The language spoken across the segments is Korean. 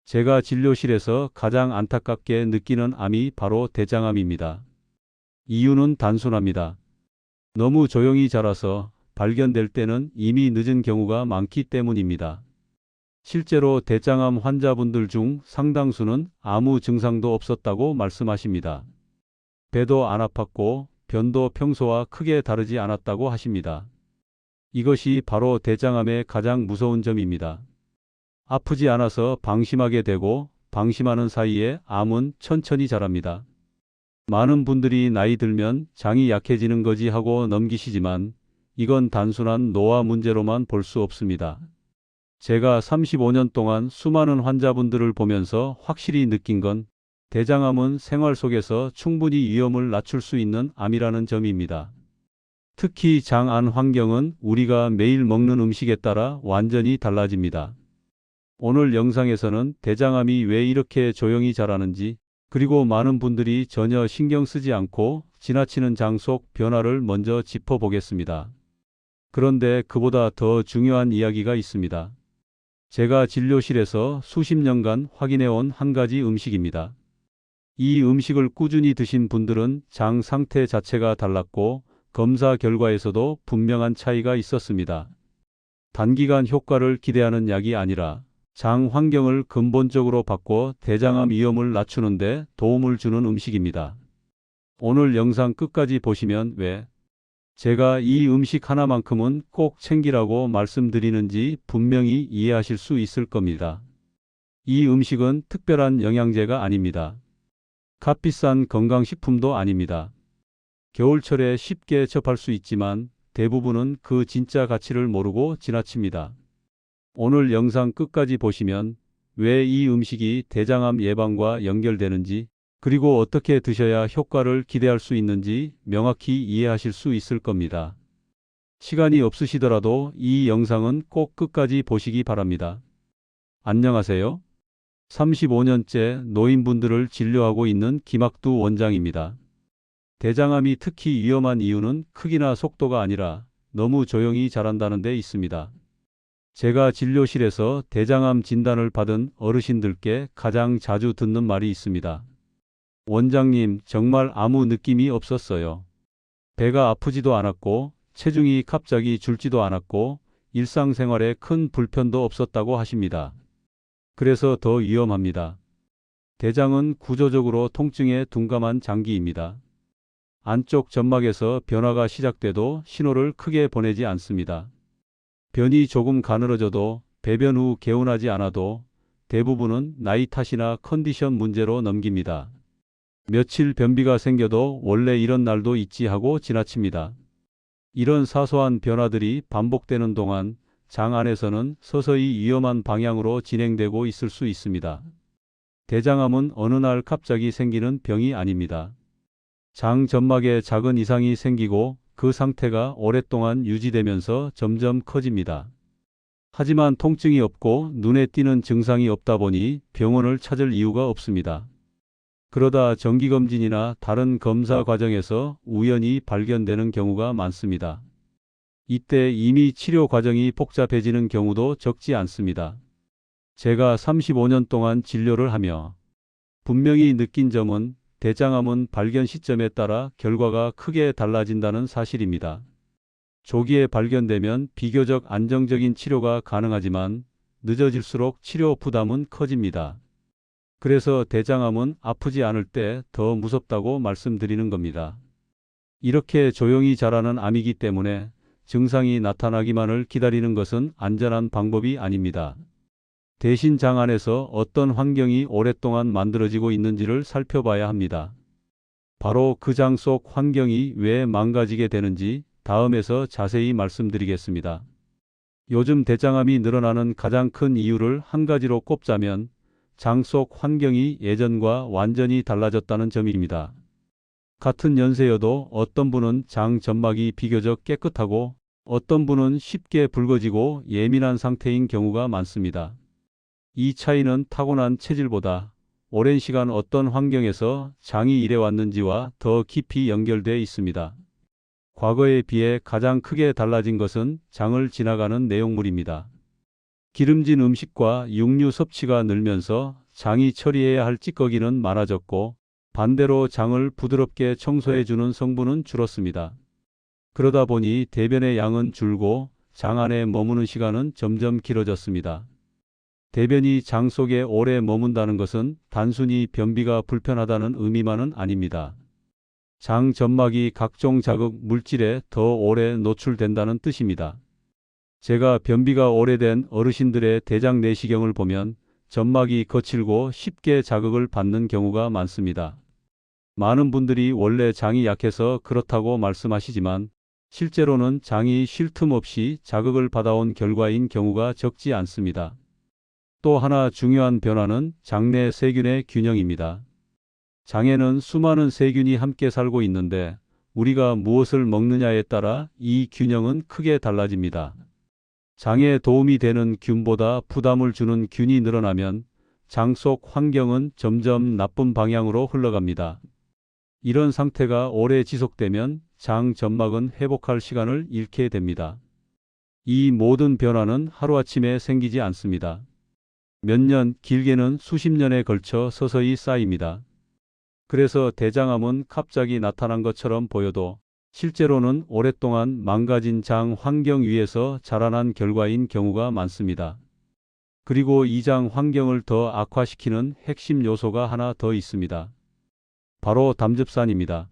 제가 진료실에서 가장 안타깝게 느끼는 암이 바로 대장암입니다. 이유는 단순합니다. 너무 조용히 자라서 발견될 때는 이미 늦은 경우가 많기 때문입니다. 실제로 대장암 환자분들 중 상당수는 아무 증상도 없었다고 말씀하십니다. 배도 안 아팠고 변도 평소와 크게 다르지 않았다고 하십니다. 이것이 바로 대장암의 가장 무서운 점입니다. 아프지 않아서 방심하게 되고 방심하는 사이에 암은 천천히 자랍니다. 많은 분들이 나이 들면 장이 약해지는 거지 하고 넘기시지만 이건 단순한 노화 문제로만 볼 수 없습니다. 제가 35년 동안 수많은 환자분들을 보면서 확실히 느낀 건 대장암은 생활 속에서 충분히 위험을 낮출 수 있는 암이라는 점입니다. 특히 장 안 환경은 우리가 매일 먹는 음식에 따라 완전히 달라집니다. 오늘 영상에서는 대장암이 왜 이렇게 조용히 자라는지, 그리고 많은 분들이 전혀 신경 쓰지 않고 지나치는 장 속 변화를 먼저 짚어보겠습니다. 그런데 그보다 더 중요한 이야기가 있습니다. 제가 진료실에서 수십 년간 확인해온 한 가지 음식입니다. 이 음식을 꾸준히 드신 분들은 장 상태 자체가 달랐고 검사 결과에서도 분명한 차이가 있었습니다. 단기간 효과를 기대하는 약이 아니라 장 환경을 근본적으로 바꿔 대장암 위험을 낮추는 데 도움을 주는 음식입니다. 오늘 영상 끝까지 보시면 왜 제가 이 음식 하나만큼은 꼭 챙기라고 말씀드리는지 분명히 이해하실 수 있을 겁니다. 이 음식은 특별한 영양제가 아닙니다. 값비싼 건강식품도 아닙니다. 겨울철에 쉽게 접할 수 있지만 대부분은 그 진짜 가치를 모르고 지나칩니다. 오늘 영상 끝까지 보시면 왜 이 음식이 대장암 예방과 연결되는지, 그리고 어떻게 드셔야 효과를 기대할 수 있는지 명확히 이해하실 수 있을 겁니다. 시간이 없으시더라도 이 영상은 꼭 끝까지 보시기 바랍니다. 안녕하세요. 35년째 노인분들을 진료하고 있는 김학두 원장입니다. 대장암이 특히 위험한 이유는 크기나 속도가 아니라 너무 조용히 자란다는 데 있습니다. 제가 진료실에서 대장암 진단을 받은 어르신들께 가장 자주 듣는 말이 있습니다. 원장님, 정말 아무 느낌이 없었어요. 배가 아프지도 않았고 체중이 갑자기 줄지도 않았고 일상생활에 큰 불편도 없었다고 하십니다. 그래서 더 위험합니다. 대장은 구조적으로 통증에 둔감한 장기입니다. 안쪽 점막에서 변화가 시작돼도 신호를 크게 보내지 않습니다. 변이 조금 가늘어져도 배변 후 개운하지 않아도 대부분은 나이 탓이나 컨디션 문제로 넘깁니다. 며칠 변비가 생겨도 원래 이런 날도 있지 하고 지나칩니다. 이런 사소한 변화들이 반복되는 동안 장 안에서는 서서히 위험한 방향으로 진행되고 있을 수 있습니다. 대장암은 어느 날 갑자기 생기는 병이 아닙니다. 장 점막에 작은 이상이 생기고 그 상태가 오랫동안 유지되면서 점점 커집니다. 하지만 통증이 없고 눈에 띄는 증상이 없다 보니 병원을 찾을 이유가 없습니다. 그러다 정기검진이나 다른 검사 과정에서 우연히 발견되는 경우가 많습니다. 이때 이미 치료 과정이 복잡해지는 경우도 적지 않습니다. 제가 35년 동안 진료를 하며 분명히 느낀 점은 대장암은 발견 시점에 따라 결과가 크게 달라진다는 사실입니다. 조기에 발견되면 비교적 안정적인 치료가 가능하지만 늦어질수록 치료 부담은 커집니다. 그래서 대장암은 아프지 않을 때 더 무섭다고 말씀드리는 겁니다. 이렇게 조용히 자라는 암이기 때문에 증상이 나타나기만을 기다리는 것은 안전한 방법이 아닙니다. 대신 장 안에서 어떤 환경이 오랫동안 만들어지고 있는지를 살펴봐야 합니다. 바로 그 장 속 환경이 왜 망가지게 되는지 다음에서 자세히 말씀드리겠습니다. 요즘 대장암이 늘어나는 가장 큰 이유를 한 가지로 꼽자면 장 속 환경이 예전과 완전히 달라졌다는 점입니다. 같은 연세여도 어떤 분은 장 점막이 비교적 깨끗하고 어떤 분은 쉽게 붉어지고 예민한 상태인 경우가 많습니다. 이 차이는 타고난 체질보다 오랜 시간 어떤 환경에서 장이 일해왔는지와 더 깊이 연결되어 있습니다. 과거에 비해 가장 크게 달라진 것은 장을 지나가는 내용물입니다. 기름진 음식과 육류 섭취가 늘면서 장이 처리해야 할 찌꺼기는 많아졌고 반대로 장을 부드럽게 청소해주는 성분은 줄었습니다. 그러다 보니 대변의 양은 줄고 장 안에 머무는 시간은 점점 길어졌습니다. 대변이 장 속에 오래 머문다는 것은 단순히 변비가 불편하다는 의미만은 아닙니다. 장 점막이 각종 자극 물질에 더 오래 노출된다는 뜻입니다. 제가 변비가 오래된 어르신들의 대장 내시경을 보면 점막이 거칠고 쉽게 자극을 받는 경우가 많습니다. 많은 분들이 원래 장이 약해서 그렇다고 말씀하시지만 실제로는 장이 쉴 틈 없이 자극을 받아온 결과인 경우가 적지 않습니다. 또 하나 중요한 변화는 장내 세균의 균형입니다. 장에는 수많은 세균이 함께 살고 있는데 우리가 무엇을 먹느냐에 따라 이 균형은 크게 달라집니다. 장에 도움이 되는 균보다 부담을 주는 균이 늘어나면 장 속 환경은 점점 나쁜 방향으로 흘러갑니다. 이런 상태가 오래 지속되면 장 점막은 회복할 시간을 잃게 됩니다. 이 모든 변화는 하루아침에 생기지 않습니다. 몇 년, 길게는 수십 년에 걸쳐 서서히 쌓입니다. 그래서 대장암은 갑자기 나타난 것처럼 보여도 실제로는 오랫동안 망가진 장 환경 위에서 자라난 결과인 경우가 많습니다. 그리고 이 장 환경을 더 악화시키는 핵심 요소가 하나 더 있습니다. 바로 담즙산입니다.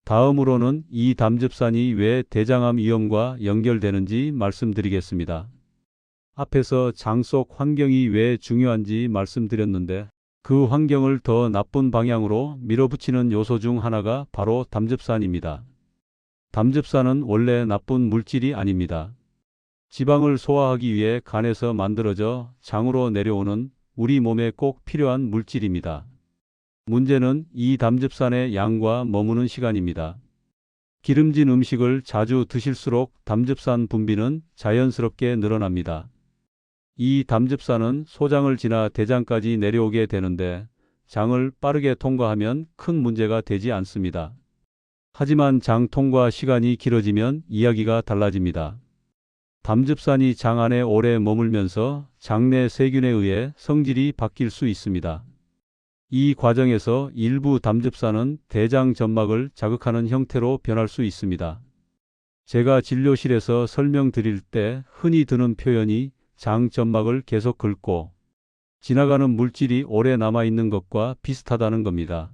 다음으로는 이 담즙산이 왜 대장암 위험과 연결되는지 말씀드리겠습니다. 앞에서 장 속 환경이 왜 중요한지 말씀드렸는데 그 환경을 더 나쁜 방향으로 밀어붙이는 요소 중 하나가 바로 담즙산입니다. 담즙산은 원래 나쁜 물질이 아닙니다. 지방을 소화하기 위해 간에서 만들어져 장으로 내려오는 우리 몸에 꼭 필요한 물질입니다. 문제는 이 담즙산의 양과 머무는 시간입니다. 기름진 음식을 자주 드실수록 담즙산 분비는 자연스럽게 늘어납니다. 이 담즙산은 소장을 지나 대장까지 내려오게 되는데 장을 빠르게 통과하면 큰 문제가 되지 않습니다. 하지만 장 통과 시간이 길어지면 이야기가 달라집니다. 담즙산이 장 안에 오래 머물면서 장내 세균에 의해 성질이 바뀔 수 있습니다. 이 과정에서 일부 담즙산은 대장 점막을 자극하는 형태로 변할 수 있습니다. 제가 진료실에서 설명드릴 때 흔히 드는 표현이 장 점막을 계속 긁고 지나가는 물질이 오래 남아있는 것과 비슷하다는 겁니다.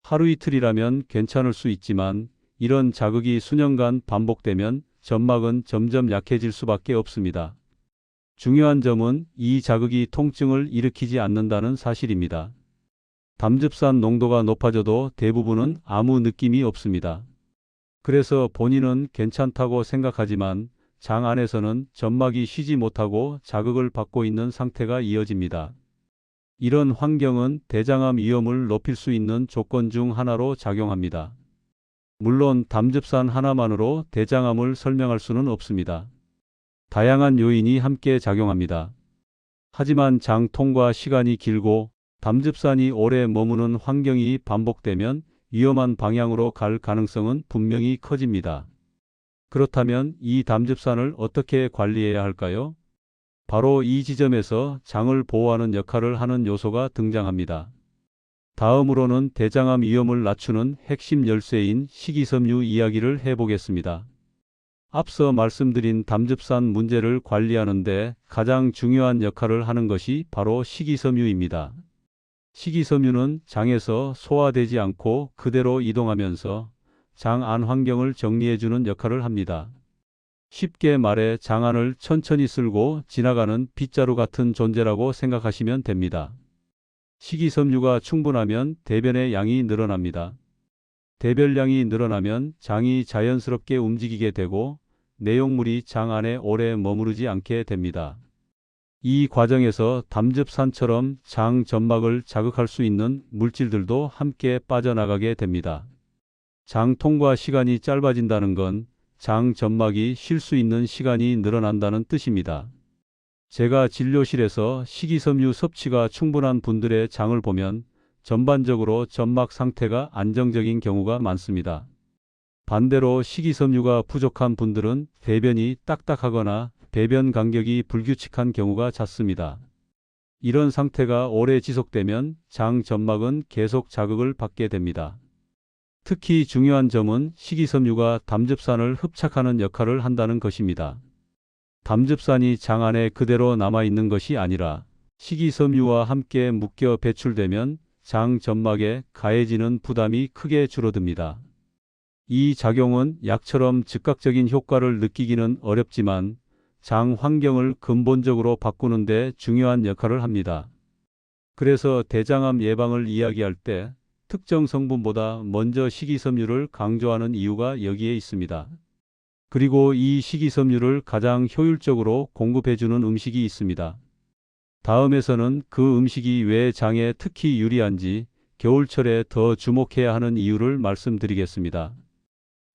하루 이틀이라면 괜찮을 수 있지만 이런 자극이 수년간 반복되면 점막은 점점 약해질 수밖에 없습니다. 중요한 점은 이 자극이 통증을 일으키지 않는다는 사실입니다. 담즙산 농도가 높아져도 대부분은 아무 느낌이 없습니다. 그래서 본인은 괜찮다고 생각하지만 장 안에서는 점막이 쉬지 못하고 자극을 받고 있는 상태가 이어집니다. 이런 환경은 대장암 위험을 높일 수 있는 조건 중 하나로 작용합니다. 물론 담즙산 하나만으로 대장암을 설명할 수는 없습니다. 다양한 요인이 함께 작용합니다. 하지만 장 통과 시간이 길고 담즙산이 오래 머무는 환경이 반복되면 위험한 방향으로 갈 가능성은 분명히 커집니다. 그렇다면 이 담즙산을 어떻게 관리해야 할까요? 바로 이 지점에서 장을 보호하는 역할을 하는 요소가 등장합니다. 다음으로는 대장암 위험을 낮추는 핵심 열쇠인 식이섬유 이야기를 해보겠습니다. 앞서 말씀드린 담즙산 문제를 관리하는 데 가장 중요한 역할을 하는 것이 바로 식이섬유입니다. 식이섬유는 장에서 소화되지 않고 그대로 이동하면서 장 안 환경을 정리해주는 역할을 합니다. 쉽게 말해 장 안을 천천히 쓸고 지나가는 빗자루 같은 존재라고 생각하시면 됩니다. 식이섬유가 충분하면 대변의 양이 늘어납니다. 대변량이 늘어나면 장이 자연스럽게 움직이게 되고 내용물이 장 안에 오래 머무르지 않게 됩니다. 이 과정에서 담즙산처럼 장 점막을 자극할 수 있는 물질들도 함께 빠져나가게 됩니다. 장 통과 시간이 짧아진다는 건 장 점막이 쉴 수 있는 시간이 늘어난다는 뜻입니다. 제가 진료실에서 식이섬유 섭취가 충분한 분들의 장을 보면 전반적으로 점막 상태가 안정적인 경우가 많습니다. 반대로 식이섬유가 부족한 분들은 대변이 딱딱하거나 배변 간격이 불규칙한 경우가 잦습니다. 이런 상태가 오래 지속되면 장 점막은 계속 자극을 받게 됩니다. 특히 중요한 점은 식이섬유가 담즙산을 흡착하는 역할을 한다는 것입니다. 담즙산이 장 안에 그대로 남아있는 것이 아니라 식이섬유와 함께 묶여 배출되면 장 점막에 가해지는 부담이 크게 줄어듭니다. 이 작용은 약처럼 즉각적인 효과를 느끼기는 어렵지만 장 환경을 근본적으로 바꾸는 데 중요한 역할을 합니다. 그래서 대장암 예방을 이야기할 때 특정 성분보다 먼저 식이섬유를 강조하는 이유가 여기에 있습니다. 그리고 이 식이섬유를 가장 효율적으로 공급해주는 음식이 있습니다. 다음에서는 그 음식이 왜 장에 특히 유리한지 겨울철에 더 주목해야 하는 이유를 말씀드리겠습니다.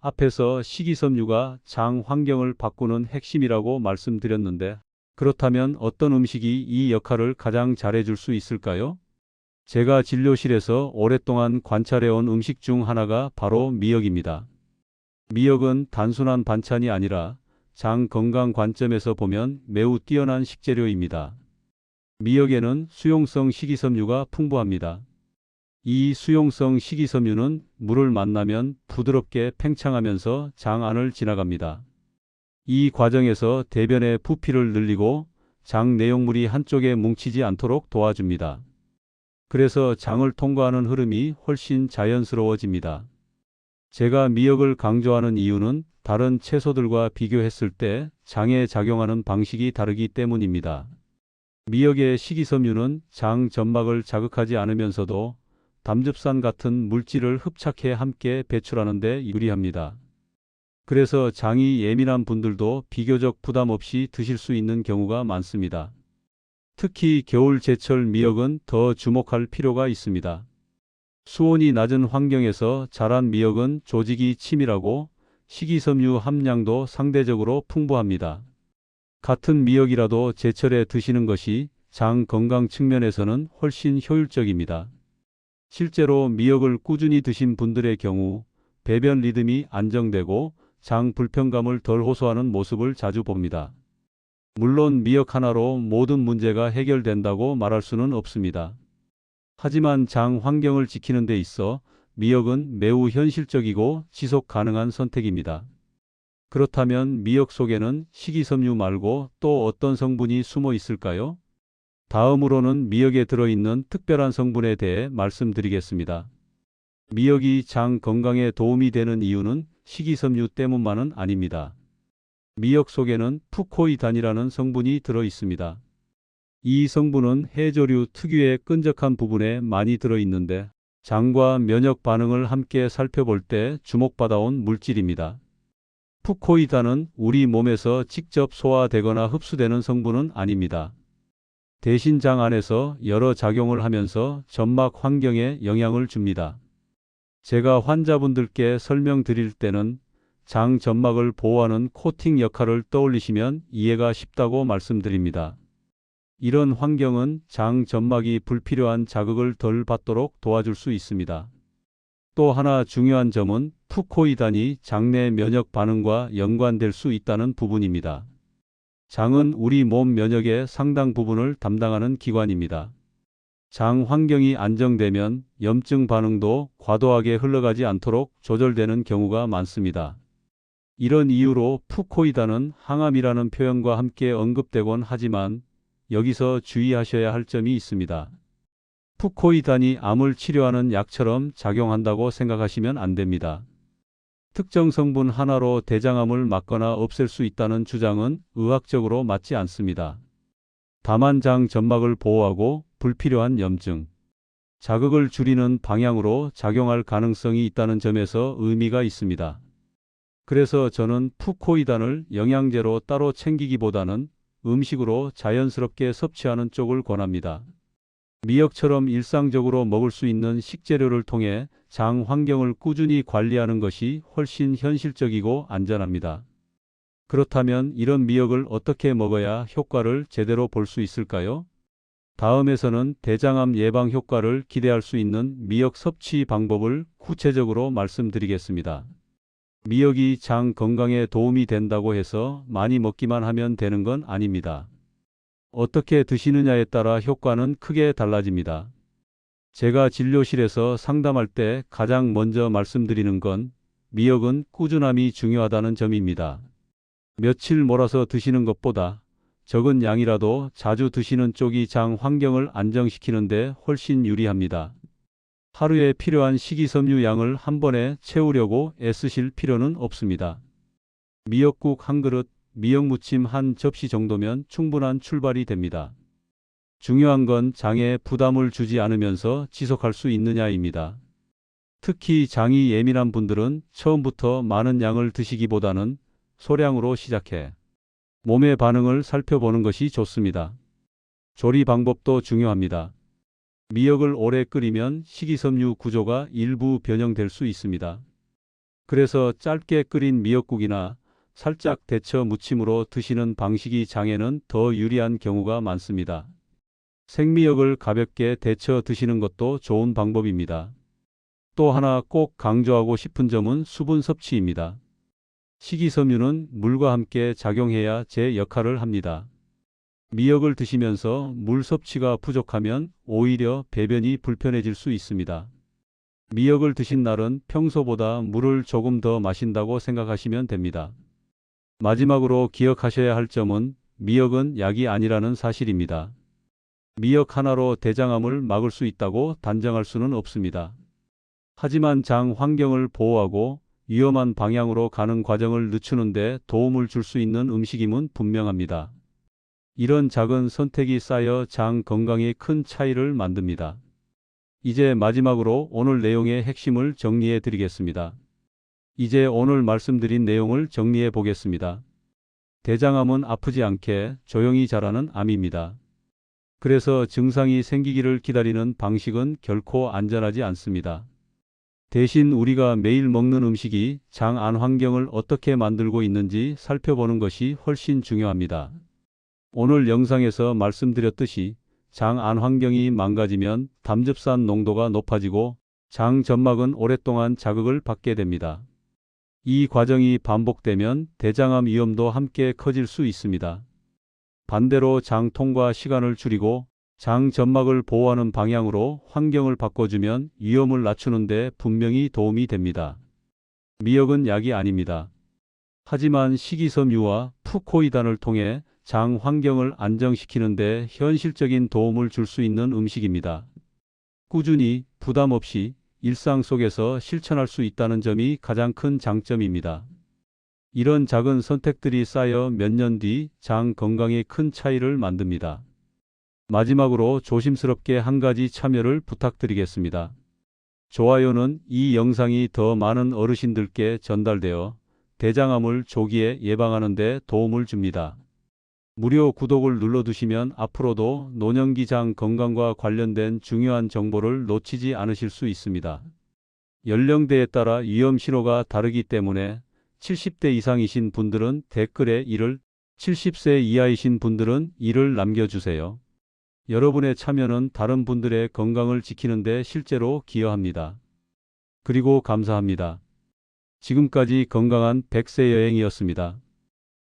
앞에서 식이섬유가 장 환경을 바꾸는 핵심이라고 말씀드렸는데 그렇다면 어떤 음식이 이 역할을 가장 잘해줄 수 있을까요? 제가 진료실에서 오랫동안 관찰해온 음식 중 하나가 바로 미역입니다. 미역은 단순한 반찬이 아니라 장 건강 관점에서 보면 매우 뛰어난 식재료입니다. 미역에는 수용성 식이섬유가 풍부합니다. 이 수용성 식이섬유는 물을 만나면 부드럽게 팽창하면서 장 안을 지나갑니다. 이 과정에서 대변의 부피를 늘리고 장 내용물이 한쪽에 뭉치지 않도록 도와줍니다. 그래서 장을 통과하는 흐름이 훨씬 자연스러워집니다. 제가 미역을 강조하는 이유는 다른 채소들과 비교했을 때 장에 작용하는 방식이 다르기 때문입니다. 미역의 식이섬유는 장 점막을 자극하지 않으면서도 담즙산 같은 물질을 흡착해 함께 배출하는 데 유리합니다. 그래서 장이 예민한 분들도 비교적 부담 없이 드실 수 있는 경우가 많습니다. 특히 겨울 제철 미역은 더 주목할 필요가 있습니다. 수온이 낮은 환경에서 자란 미역은 조직이 치밀하고 식이섬유 함량도 상대적으로 풍부합니다. 같은 미역이라도 제철에 드시는 것이 장 건강 측면에서는 훨씬 효율적입니다. 실제로 미역을 꾸준히 드신 분들의 경우 배변 리듬이 안정되고 장 불편감을 덜 호소하는 모습을 자주 봅니다. 물론 미역 하나로 모든 문제가 해결된다고 말할 수는 없습니다. 하지만 장 환경을 지키는 데 있어 미역은 매우 현실적이고 지속 가능한 선택입니다. 그렇다면 미역 속에는 식이섬유 말고 또 어떤 성분이 숨어 있을까요? 다음으로는 미역에 들어있는 특별한 성분에 대해 말씀드리겠습니다. 미역이 장 건강에 도움이 되는 이유는 식이섬유 때문만은 아닙니다. 미역 속에는 푸코이단이라는 성분이 들어 있습니다. 이 성분은 해조류 특유의 끈적한 부분에 많이 들어 있는데 장과 면역 반응을 함께 살펴볼 때 주목받아온 물질입니다. 푸코이단은 우리 몸에서 직접 소화되거나 흡수되는 성분은 아닙니다. 대신 장 안에서 여러 작용을 하면서 점막 환경에 영향을 줍니다. 제가 환자분들께 설명드릴 때는 장 점막을 보호하는 코팅 역할을 떠올리시면 이해가 쉽다고 말씀드립니다. 이런 환경은 장 점막이 불필요한 자극을 덜 받도록 도와줄 수 있습니다. 또 하나 중요한 점은 푸코이단이 장내 면역 반응과 연관될 수 있다는 부분입니다. 장은 우리 몸 면역의 상당 부분을 담당하는 기관입니다. 장 환경이 안정되면 염증 반응도 과도하게 흘러가지 않도록 조절되는 경우가 많습니다. 이런 이유로 푸코이단은 항암이라는 표현과 함께 언급되곤 하지만 여기서 주의하셔야 할 점이 있습니다. 푸코이단이 암을 치료하는 약처럼 작용한다고 생각하시면 안 됩니다. 특정 성분 하나로 대장암을 막거나 없앨 수 있다는 주장은 의학적으로 맞지 않습니다. 다만 장 점막을 보호하고 불필요한 염증, 자극을 줄이는 방향으로 작용할 가능성이 있다는 점에서 의미가 있습니다. 그래서 저는 푸코이단을 영양제로 따로 챙기기보다는 음식으로 자연스럽게 섭취하는 쪽을 권합니다. 미역처럼 일상적으로 먹을 수 있는 식재료를 통해 장 환경을 꾸준히 관리하는 것이 훨씬 현실적이고 안전합니다. 그렇다면 이런 미역을 어떻게 먹어야 효과를 제대로 볼 수 있을까요? 다음에서는 대장암 예방 효과를 기대할 수 있는 미역 섭취 방법을 구체적으로 말씀드리겠습니다. 미역이 장 건강에 도움이 된다고 해서 많이 먹기만 하면 되는 건 아닙니다. 어떻게 드시느냐에 따라 효과는 크게 달라집니다. 제가 진료실에서 상담할 때 가장 먼저 말씀드리는 건 미역은 꾸준함이 중요하다는 점입니다. 며칠 몰아서 드시는 것보다 적은 양이라도 자주 드시는 쪽이 장 환경을 안정시키는 데 훨씬 유리합니다. 하루에 필요한 식이섬유 양을 한 번에 채우려고 애쓰실 필요는 없습니다. 미역국 한 그릇, 미역무침 한 접시 정도면 충분한 출발이 됩니다. 중요한 건 장에 부담을 주지 않으면서 지속할 수 있느냐입니다. 특히 장이 예민한 분들은 처음부터 많은 양을 드시기보다는 소량으로 시작해 몸의 반응을 살펴보는 것이 좋습니다. 조리 방법도 중요합니다. 미역을 오래 끓이면 식이섬유 구조가 일부 변형될 수 있습니다. 그래서 짧게 끓인 미역국이나 살짝 데쳐 무침으로 드시는 방식이 장에는 더 유리한 경우가 많습니다. 생미역을 가볍게 데쳐 드시는 것도 좋은 방법입니다. 또 하나 꼭 강조하고 싶은 점은 수분 섭취입니다. 식이섬유는 물과 함께 작용해야 제 역할을 합니다. 미역을 드시면서 물 섭취가 부족하면 오히려 배변이 불편해질 수 있습니다. 미역을 드신 날은 평소보다 물을 조금 더 마신다고 생각하시면 됩니다. 마지막으로 기억하셔야 할 점은 미역은 약이 아니라는 사실입니다. 미역 하나로 대장암을 막을 수 있다고 단정할 수는 없습니다. 하지만 장 환경을 보호하고 위험한 방향으로 가는 과정을 늦추는 데 도움을 줄 수 있는 음식임은 분명합니다. 이런 작은 선택이 쌓여 장 건강에 큰 차이를 만듭니다. 이제 마지막으로 오늘 내용의 핵심을 정리해 드리겠습니다. 이제 오늘 말씀드린 내용을 정리해 보겠습니다. 대장암은 아프지 않게 조용히 자라는 암입니다. 그래서 증상이 생기기를 기다리는 방식은 결코 안전하지 않습니다. 대신 우리가 매일 먹는 음식이 장 안 환경을 어떻게 만들고 있는지 살펴보는 것이 훨씬 중요합니다. 오늘 영상에서 말씀드렸듯이 장 안 환경이 망가지면 담즙산 농도가 높아지고 장 점막은 오랫동안 자극을 받게 됩니다. 이 과정이 반복되면 대장암 위험도 함께 커질 수 있습니다. 반대로 장 통과 시간을 줄이고 장 점막을 보호하는 방향으로 환경을 바꿔주면 위험을 낮추는 데 분명히 도움이 됩니다. 미역은 약이 아닙니다. 하지만 식이섬유와 푸코이단을 통해 장 환경을 안정시키는 데 현실적인 도움을 줄 수 있는 음식입니다. 꾸준히 부담 없이 일상 속에서 실천할 수 있다는 점이 가장 큰 장점입니다. 이런 작은 선택들이 쌓여 몇 년 뒤 장 건강에 큰 차이를 만듭니다. 마지막으로 조심스럽게 한 가지 참여를 부탁드리겠습니다. 좋아요는 이 영상이 더 많은 어르신들께 전달되어 대장암을 조기에 예방하는 데 도움을 줍니다. 무료 구독을 눌러두시면 앞으로도 노년기 장 건강과 관련된 중요한 정보를 놓치지 않으실 수 있습니다. 연령대에 따라 위험 신호가 다르기 때문에 70대 이상이신 분들은 댓글에 1을, 70세 이하이신 분들은 1을 남겨주세요. 여러분의 참여는 다른 분들의 건강을 지키는 데 실제로 기여합니다. 그리고 감사합니다. 지금까지 건강한 100세 여행이었습니다.